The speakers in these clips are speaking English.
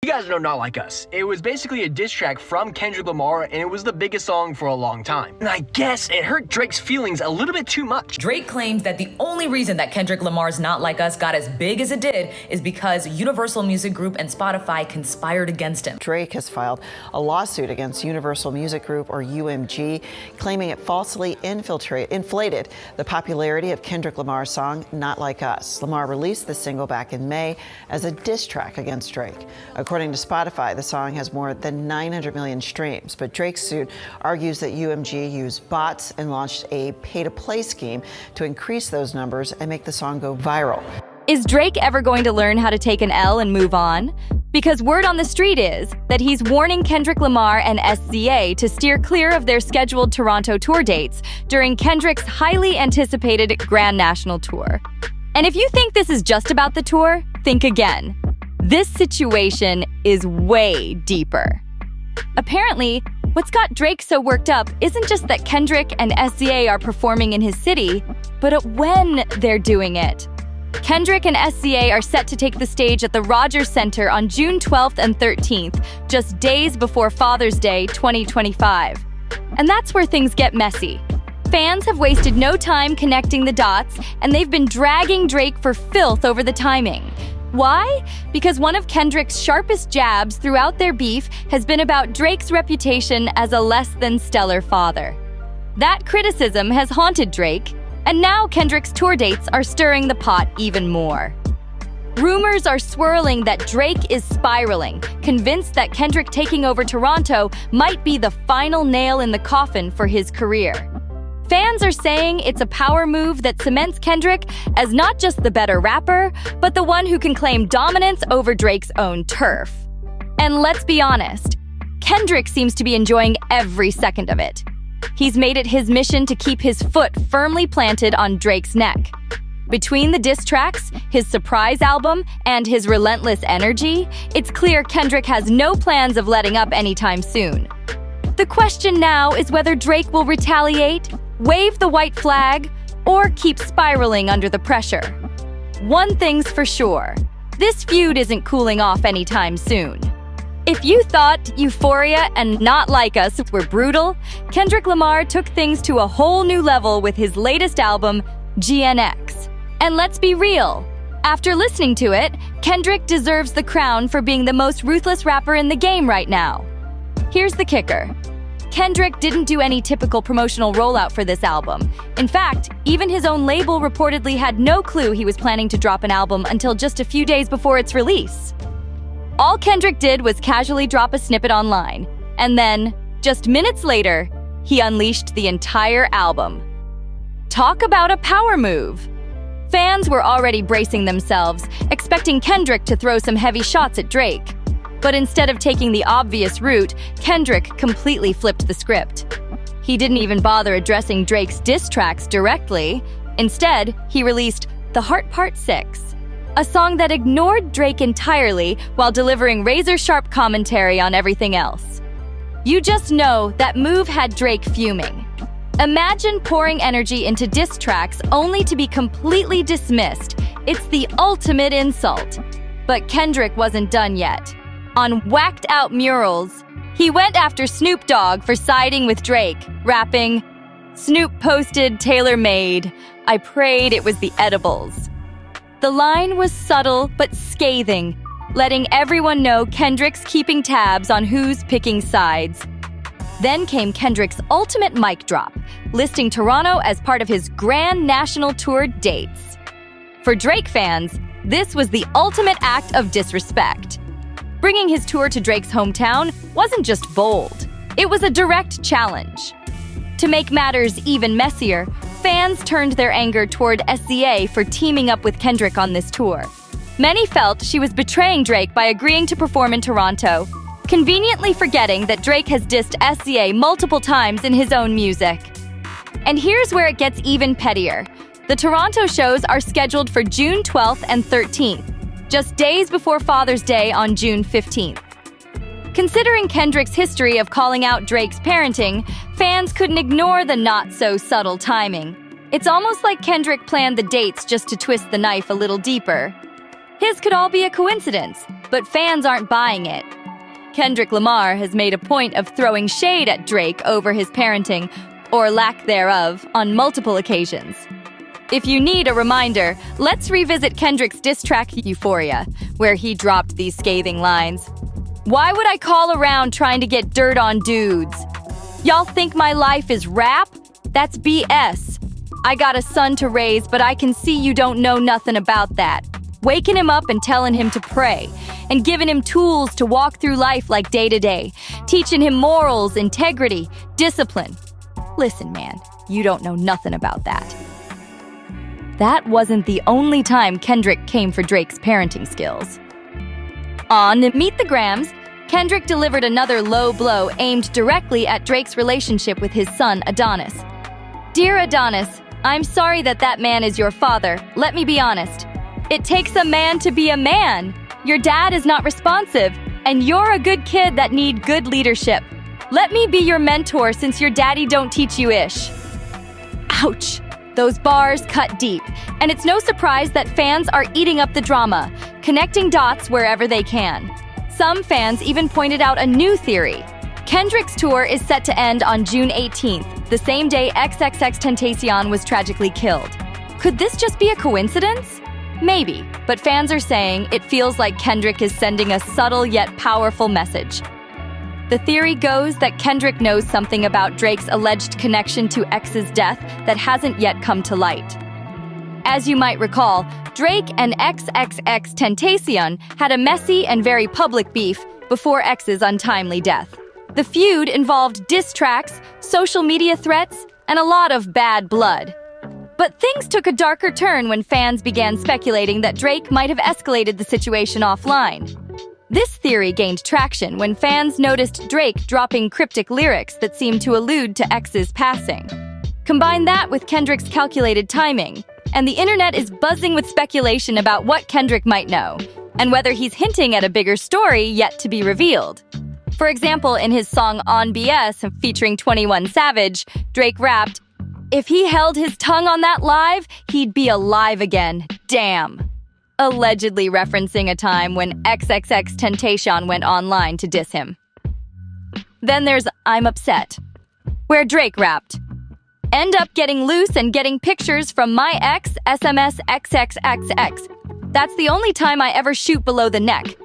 You guys know Not Like Us. It was basically a diss track from Kendrick Lamar, and it was the biggest song for a long time. And I guess it hurt Drake's feelings a little bit too much. Drake claims that the only reason that Kendrick Lamar's Not Like Us got as big as it did is because Universal Music Group and Spotify conspired against him. Drake has filed a lawsuit against Universal Music Group, or UMG, claiming it falsely inflated the popularity of Kendrick Lamar's song, Not Like Us. Lamar released the single back in May as a diss track against Drake. According to Spotify, the song has more than 900 million streams, but Drake's suit argues that UMG used bots and launched a pay-to-play scheme to increase those numbers and make the song go viral. Is Drake ever going to learn how to take an L and move on? Because word on the street is that he's warning Kendrick Lamar and SZA to steer clear of their scheduled Toronto tour dates during Kendrick's highly anticipated Grand National Tour. And if you think this is just about the tour, think again. This situation is way deeper. Apparently, what's got Drake so worked up isn't just that Kendrick and SZA are performing in his city, but at when they're doing it. Kendrick and SZA are set to take the stage at the Rogers Center on June 12th and 13th, just days before Father's Day 2025. And that's where things get messy. Fans have wasted no time connecting the dots, and they've been dragging Drake for filth over the timing. Why? Because one of Kendrick's sharpest jabs throughout their beef has been about Drake's reputation as a less-than-stellar father. That criticism has haunted Drake, and now Kendrick's tour dates are stirring the pot even more. Rumors are swirling that Drake is spiraling, convinced that Kendrick taking over Toronto might be the final nail in the coffin for his career. Fans are saying it's a power move that cements Kendrick as not just the better rapper, but the one who can claim dominance over Drake's own turf. And let's be honest, Kendrick seems to be enjoying every second of it. He's made it his mission to keep his foot firmly planted on Drake's neck. Between the diss tracks, his surprise album, and his relentless energy, it's clear Kendrick has no plans of letting up anytime soon. The question now is whether Drake will retaliate, wave the white flag, or keep spiraling under the pressure. One thing's for sure, this feud isn't cooling off anytime soon. If you thought Euphoria and Not Like Us were brutal, Kendrick Lamar took things to a whole new level with his latest album, GNX. And let's be real, after listening to it, Kendrick deserves the crown for being the most ruthless rapper in the game right now. Here's the kicker. Kendrick didn't do any typical promotional rollout for this album. In fact, even his own label reportedly had no clue he was planning to drop an album until just a few days before its release. All Kendrick did was casually drop a snippet online, and then, just minutes later, he unleashed the entire album. Talk about a power move! Fans were already bracing themselves, expecting Kendrick to throw some heavy shots at Drake. But instead of taking the obvious route, Kendrick completely flipped the script. He didn't even bother addressing Drake's diss tracks directly. Instead, he released The Heart Part 6, a song that ignored Drake entirely while delivering razor-sharp commentary on everything else. You just know that move had Drake fuming. Imagine pouring energy into diss tracks only to be completely dismissed. It's the ultimate insult. But Kendrick wasn't done yet. On Whacked Out Murals, he went after Snoop Dogg for siding with Drake, rapping, "Snoop posted tailor-made. I prayed it was the edibles." The line was subtle but scathing, letting everyone know Kendrick's keeping tabs on who's picking sides. Then came Kendrick's ultimate mic drop, listing Toronto as part of his Grand National Tour dates. For Drake fans, this was the ultimate act of disrespect. Bringing his tour to Drake's hometown wasn't just bold, it was a direct challenge. To make matters even messier, fans turned their anger toward SZA for teaming up with Kendrick on this tour. Many felt she was betraying Drake by agreeing to perform in Toronto, conveniently forgetting that Drake has dissed SZA multiple times in his own music. And here's where it gets even pettier. The Toronto shows are scheduled for June 12th and 13th. Just days before Father's Day on June 15th. Considering Kendrick's history of calling out Drake's parenting, fans couldn't ignore the not-so-subtle timing. It's almost like Kendrick planned the dates just to twist the knife a little deeper. His could all be a coincidence, but fans aren't buying it. Kendrick Lamar has made a point of throwing shade at Drake over his parenting, or lack thereof, on multiple occasions. If you need a reminder, let's revisit Kendrick's diss track Euphoria, where he dropped these scathing lines. "Why would I call around trying to get dirt on dudes? Y'all think my life is rap? That's BS. I got a son to raise, but I can see you don't know nothing about that. Waking him up and telling him to pray, and giving him tools to walk through life like day to day, teaching him morals, integrity, discipline. Listen, man, you don't know nothing about that." That wasn't the only time Kendrick came for Drake's parenting skills. On Meet the Grams, Kendrick delivered another low blow aimed directly at Drake's relationship with his son, Adonis. "Dear Adonis, I'm sorry that man is your father. Let me be honest. It takes a man to be a man. Your dad is not responsive, and you're a good kid that need good leadership. Let me be your mentor since your daddy don't teach you ish." Ouch. Those bars cut deep, and it's no surprise that fans are eating up the drama, connecting dots wherever they can. Some fans even pointed out a new theory. Kendrick's tour is set to end on June 18th, the same day XXXTentacion was tragically killed. Could this just be a coincidence? Maybe, but fans are saying it feels like Kendrick is sending a subtle yet powerful message. The theory goes that Kendrick knows something about Drake's alleged connection to X's death that hasn't yet come to light. As you might recall, Drake and XXXTentacion had a messy and very public beef before X's untimely death. The feud involved diss tracks, social media threats, and a lot of bad blood. But things took a darker turn when fans began speculating that Drake might have escalated the situation offline. This theory gained traction when fans noticed Drake dropping cryptic lyrics that seemed to allude to X's passing. Combine that with Kendrick's calculated timing, and the internet is buzzing with speculation about what Kendrick might know, and whether he's hinting at a bigger story yet to be revealed. For example, in his song On BS featuring 21 Savage, Drake rapped, "If he held his tongue on that live, he'd be alive again. Damn." Allegedly referencing a time when XXXTentacion went online to diss him. Then there's I'm Upset, where Drake rapped, "End up getting loose and getting pictures from my ex, SMS XXXX. That's the only time I ever shoot below the neck."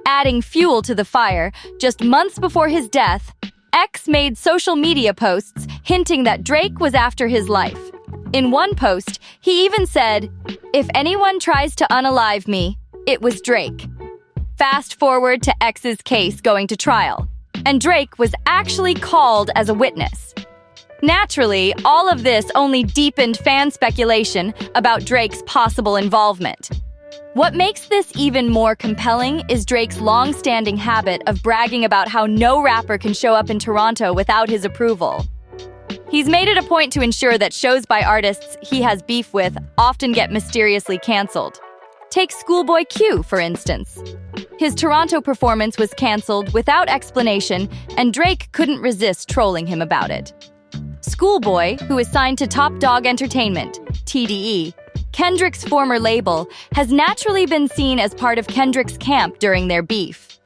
Adding fuel to the fire, just months before his death, X made social media posts hinting that Drake was after his life. In one post, he even said, "If anyone tries to unalive me, it was Drake." Fast forward to X's case going to trial, and Drake was actually called as a witness. Naturally, all of this only deepened fan speculation about Drake's possible involvement. What makes this even more compelling is Drake's long-standing habit of bragging about how no rapper can show up in Toronto without his approval. He's made it a point to ensure that shows by artists he has beef with often get mysteriously canceled. Take Schoolboy Q, for instance. His Toronto performance was canceled without explanation, and Drake couldn't resist trolling him about it. Schoolboy, who is signed to Top Dog Entertainment, TDE, Kendrick's former label, has naturally been seen as part of Kendrick's camp during their beef.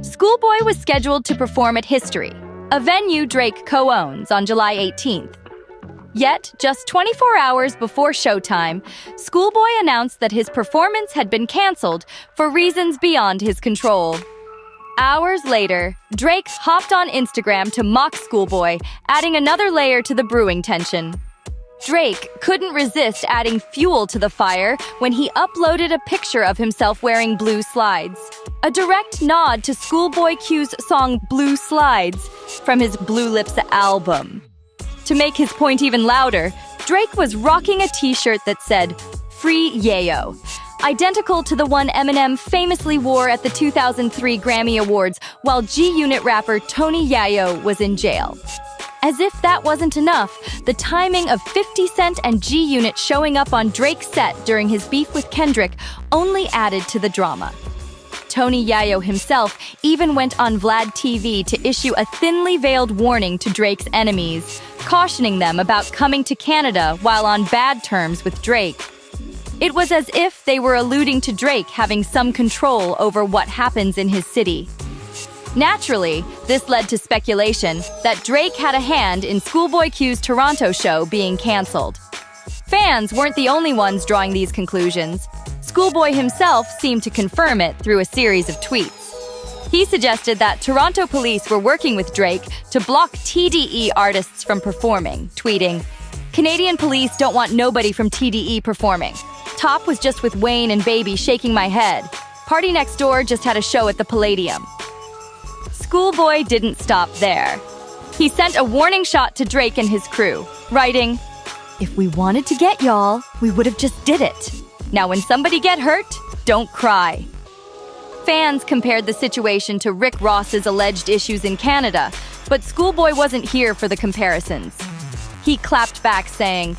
Schoolboy was scheduled to perform at History, a venue Drake co-owns, on July 18th. Yet, just 24 hours before showtime, Schoolboy announced that his performance had been canceled for reasons beyond his control. Hours later, Drake hopped on Instagram to mock Schoolboy, adding another layer to the brewing tension. Drake couldn't resist adding fuel to the fire when he uploaded a picture of himself wearing blue slides, a direct nod to Schoolboy Q's song Blue Slides from his Blue Lips album. To make his point even louder, Drake was rocking a t-shirt that said, "Free Yayo," identical to the one Eminem famously wore at the 2003 Grammy Awards while G-Unit rapper Tony Yayo was in jail. As if that wasn't enough, the timing of 50 Cent and G-Unit showing up on Drake's set during his beef with Kendrick only added to the drama. Tony Yayo himself even went on Vlad TV to issue a thinly veiled warning to Drake's enemies, cautioning them about coming to Canada while on bad terms with Drake. It was as if they were alluding to Drake having some control over what happens in his city. Naturally, this led to speculation that Drake had a hand in Schoolboy Q's Toronto show being cancelled. Fans weren't the only ones drawing these conclusions. Schoolboy himself seemed to confirm it through a series of tweets. He suggested that Toronto police were working with Drake to block TDE artists from performing, tweeting, "Canadian police don't want nobody from TDE performing. Top was just with Wayne and Baby shaking my head. Party Next Door just had a show at the Palladium." Schoolboy didn't stop there. He sent a warning shot to Drake and his crew, writing, "If we wanted to get y'all, we would have just did it. Now when somebody get hurt, don't cry." Fans compared the situation to Rick Ross's alleged issues in Canada, but Schoolboy wasn't here for the comparisons. He clapped back saying,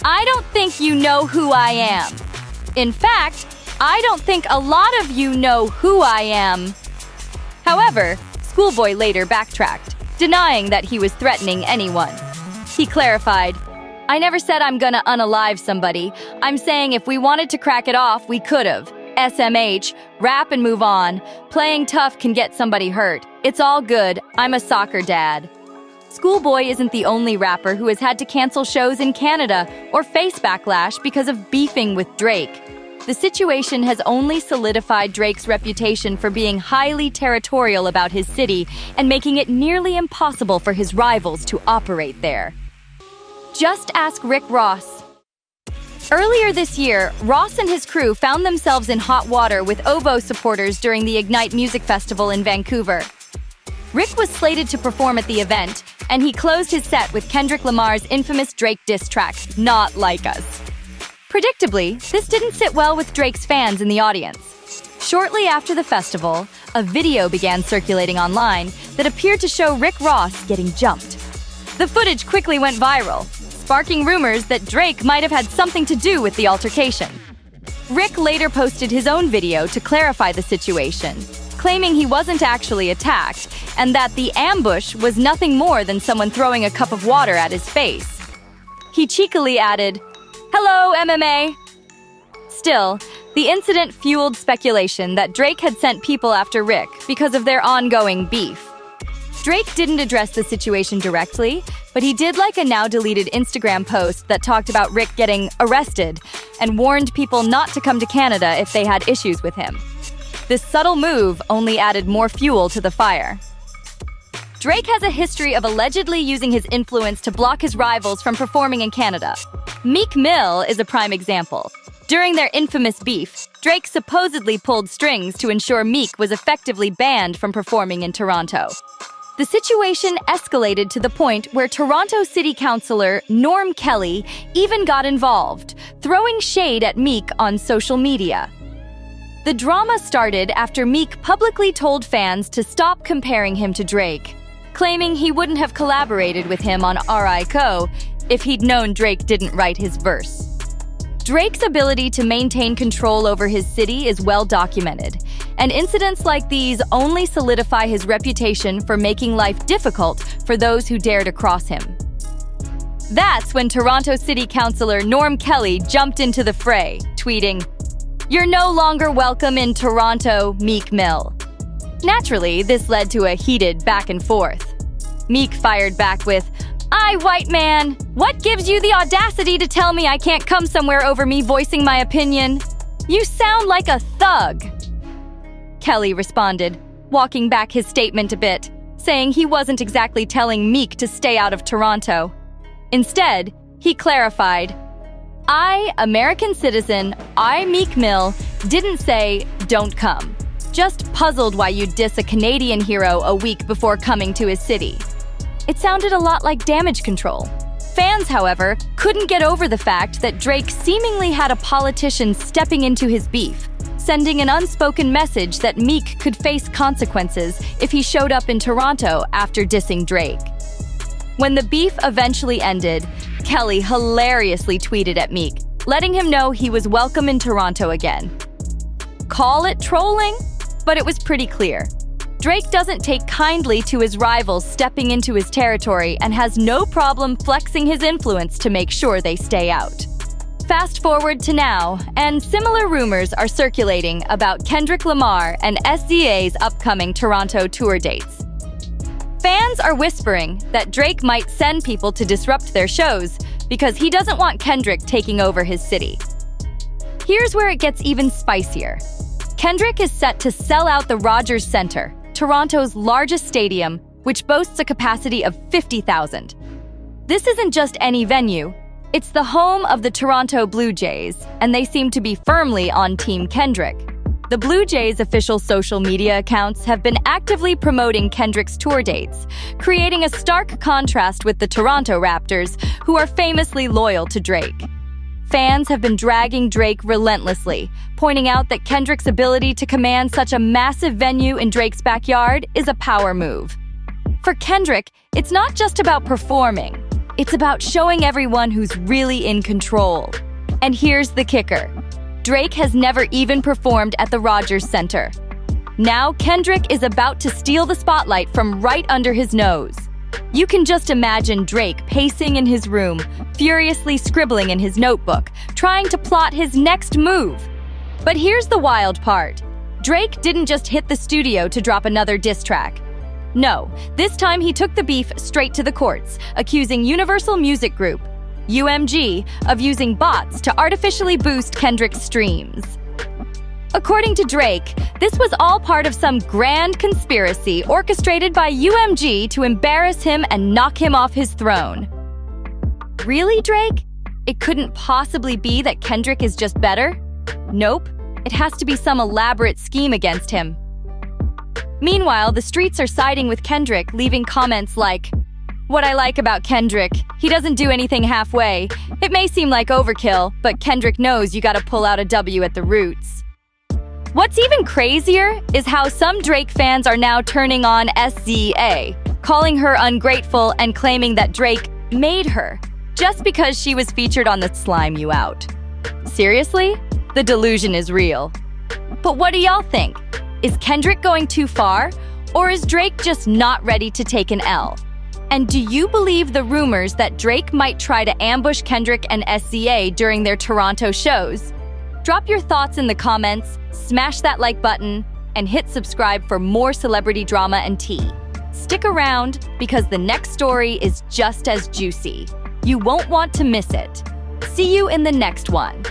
"I don't think you know who I am. In fact, I don't think a lot of you know who I am." However, Schoolboy later backtracked, denying that he was threatening anyone. He clarified, "I never said I'm gonna unalive somebody. I'm saying if we wanted to crack it off, we could've. SMH, rap and move on. Playing tough can get somebody hurt. It's all good. I'm a soccer dad." Schoolboy isn't the only rapper who has had to cancel shows in Canada or face backlash because of beefing with Drake. The situation has only solidified Drake's reputation for being highly territorial about his city and making it nearly impossible for his rivals to operate there. Just ask Rick Ross. Earlier this year, Ross and his crew found themselves in hot water with OVO supporters during the Ignite Music Festival in Vancouver. Rick was slated to perform at the event, and he closed his set with Kendrick Lamar's infamous Drake diss track, "Not Like Us." Predictably, this didn't sit well with Drake's fans in the audience. Shortly after the festival, a video began circulating online that appeared to show Rick Ross getting jumped. The footage quickly went viral, sparking rumors that Drake might have had something to do with the altercation. Rick later posted his own video to clarify the situation, claiming he wasn't actually attacked and that the ambush was nothing more than someone throwing a cup of water at his face. He cheekily added, "Hello, MMA." Still, the incident fueled speculation that Drake had sent people after Rick because of their ongoing beef. Drake didn't address the situation directly, but he did like a now-deleted Instagram post that talked about Rick getting arrested and warned people not to come to Canada if they had issues with him. This subtle move only added more fuel to the fire. Drake has a history of allegedly using his influence to block his rivals from performing in Canada. Meek Mill is a prime example. During their infamous beef, Drake supposedly pulled strings to ensure Meek was effectively banned from performing in Toronto. The situation escalated to the point where Toronto City Councillor Norm Kelly even got involved, throwing shade at Meek on social media. The drama started after Meek publicly told fans to stop comparing him to Drake, claiming he wouldn't have collaborated with him on R.I.Co. if he'd known Drake didn't write his verse. Drake's ability to maintain control over his city is well documented, and incidents like these only solidify his reputation for making life difficult for those who dare to cross him. That's when Toronto City Councillor Norm Kelly jumped into the fray, tweeting, "You're no longer welcome in Toronto, Meek Mill." Naturally, this led to a heated back and forth. Meek fired back with, "I, white man, what gives you the audacity to tell me I can't come somewhere over me voicing my opinion? You sound like a thug." Kelly responded, walking back his statement a bit, saying he wasn't exactly telling Meek to stay out of Toronto. Instead, he clarified, "I, American citizen, I, Meek Mill, didn't say, don't come. Just puzzled why you'd diss a Canadian hero a week before coming to his city." It sounded a lot like damage control. Fans, however, couldn't get over the fact that Drake seemingly had a politician stepping into his beef, sending an unspoken message that Meek could face consequences if he showed up in Toronto after dissing Drake. When the beef eventually ended, Kelly hilariously tweeted at Meek, letting him know he was welcome in Toronto again. Call it trolling, but it was pretty clear. Drake doesn't take kindly to his rivals stepping into his territory and has no problem flexing his influence to make sure they stay out. fast forward to now, and similar rumors are circulating about Kendrick Lamar and SZA's upcoming Toronto tour dates. Fans are whispering that Drake might send people to disrupt their shows because he doesn't want Kendrick taking over his city. Here's where it gets even spicier. Kendrick is set to sell out the Rogers Centre, Toronto's largest stadium, which boasts a capacity of 50,000. This isn't just any venue. It's the home of the Toronto Blue Jays, and they seem to be firmly on Team Kendrick. The Blue Jays' official social media accounts have been actively promoting Kendrick's tour dates, creating a stark contrast with the Toronto Raptors, who are famously loyal to Drake. Fans have been dragging Drake relentlessly, pointing out that Kendrick's ability to command such a massive venue in Drake's backyard is a power move. For Kendrick, it's not just about performing. It's about showing everyone who's really in control. And here's the kicker. Drake has never even performed at the Rogers Centre. Now Kendrick is about to steal the spotlight from right under his nose. You can just imagine Drake pacing in his room, furiously scribbling in his notebook, trying to plot his next move. But here's the wild part. Drake didn't just hit the studio to drop another diss track. No, this time he took the beef straight to the courts, accusing Universal Music Group, UMG, of using bots to artificially boost Kendrick's streams. According to Drake, this was all part of some grand conspiracy orchestrated by UMG to embarrass him and knock him off his throne. Really, Drake? It couldn't possibly be that Kendrick is just better? Nope, it has to be some elaborate scheme against him. Meanwhile, the streets are siding with Kendrick, leaving comments like, "What I like about Kendrick, he doesn't do anything halfway. It may seem like overkill, but Kendrick knows you gotta pull out a W at the roots." What's even crazier is how some Drake fans are now turning on SZA, calling her ungrateful and claiming that Drake made her, just because she was featured on the Slime You Out. Seriously? The delusion is real. But what do y'all think? Is Kendrick going too far, or is Drake just not ready to take an L? And do you believe the rumors that Drake might try to ambush Kendrick and SZA during their Toronto shows? Drop your thoughts in the comments, smash that like button, and hit subscribe for more celebrity drama and tea. Stick around, because the next story is just as juicy. You won't want to miss it. See you in the next one.